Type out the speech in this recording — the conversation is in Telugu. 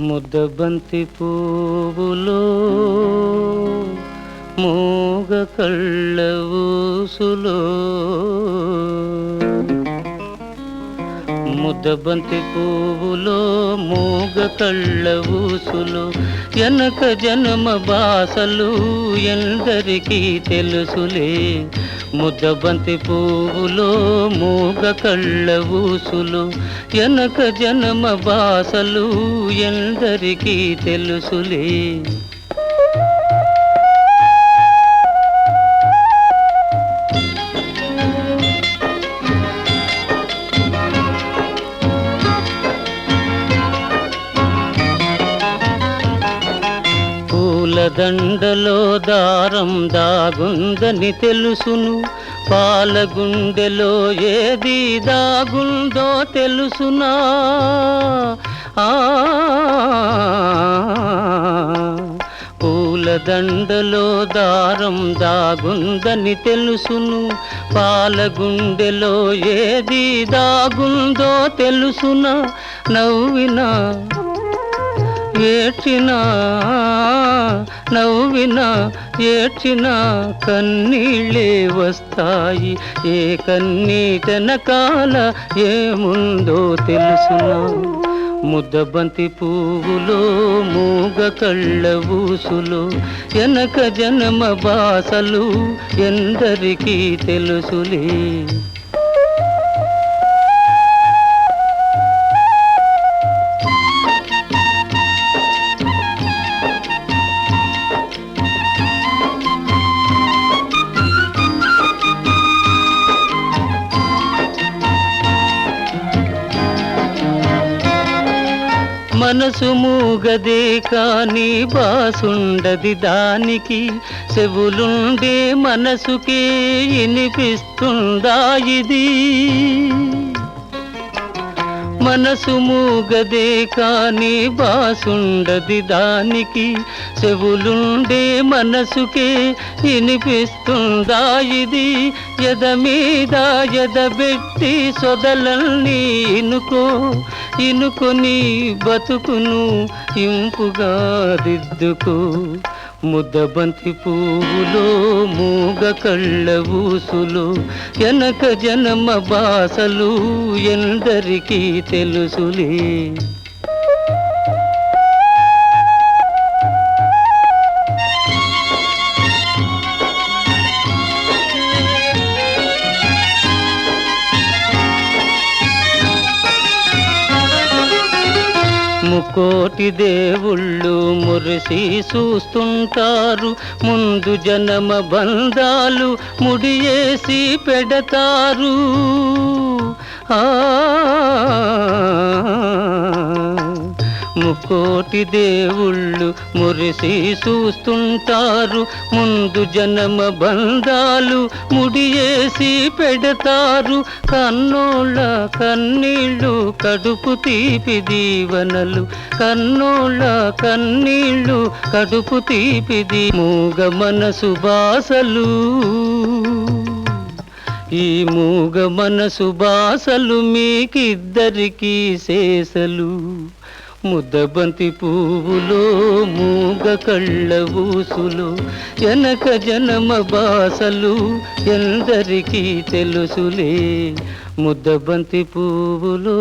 ముద్దబంతి పువ్వులో మూగ కళ్ళ ఊసులో ముద్దబంతి పువ్వులో మూగ కళ్ళ ఊసులు ఎనక జన్మ బాసలు ఎందరికీ తెలుసులే. ముద్దబంతి పువ్వులో మూగ కళ్ళ ఊసులు ఎనక జన్మ బాసలు ఎందరికీ తెలుసులే. పూలదండలో దారం దాగుందని తెలుసును, పాలగుండెలో ఏది దాగుందో తెలుసునా. పూలదండలో దారం దాగుందని తెలుసును, పాలగుండెలో ఏది దాగుందో తెలుసునా. నవ్వినా ఏడ్చినా నవ్వినా ఏడ్చినా కన్నీళ్ళే వస్తాయి. ఏ కన్నీటెనకాల ఏముందో తెలుసునా. ముద్దబంతి పువ్వులో మూగ కళ్ళ ఊసులు ఎనక జన్మ బాసలు ఎందరికీ తెలుసులే. మనసు మూగదే కాని బాసుండది దానికి, చెవులుండే మనసుకే వినిపిస్తుందా ఇది. మనసు మూగదే కాని బాసుండది దానికి, చెవులుండే మనసుకే వినిపిస్తుందా ఇది. ఎద మీద ఎదబెట్టి సొదలన్నీ ఇనుకొని బతుకును ఇంపుగా దిద్దుకో. ముద్దబంతి పువ్వులో మూగ కళ్ళ ఊసులు ఎనక జన్మ బాసలు ఎందరికీ తెలుసులే. ముకోటి దేవుళ్ళు మురిసి చూస్తుంటారు, ముందు జన్మ బంధాలు ముడియేసి పెడతారు. ముకోటి దేవుళ్ళు మురిసి చూస్తుంటారు, ముందు జన్మ బంధాలు ముడియేసి పెడతారు. కన్నోళ్ళ కన్నీళ్ళు కడుపు తీపి దీవనలు, కన్నోళ్ళ కన్నీళ్ళు కడుపు తీపి మూగ మనసు బాసలు. ఈ మూగ మనసు బాసలు మీకిద్దరికీ శేషలు. ముద్దబంతి పువ్వులో మూగ కళ్ళ ఊసులు ఎనక జన్మ బాసలు ఎందరికీ తెలుసులే. ముద్దబంతి పువ్వులో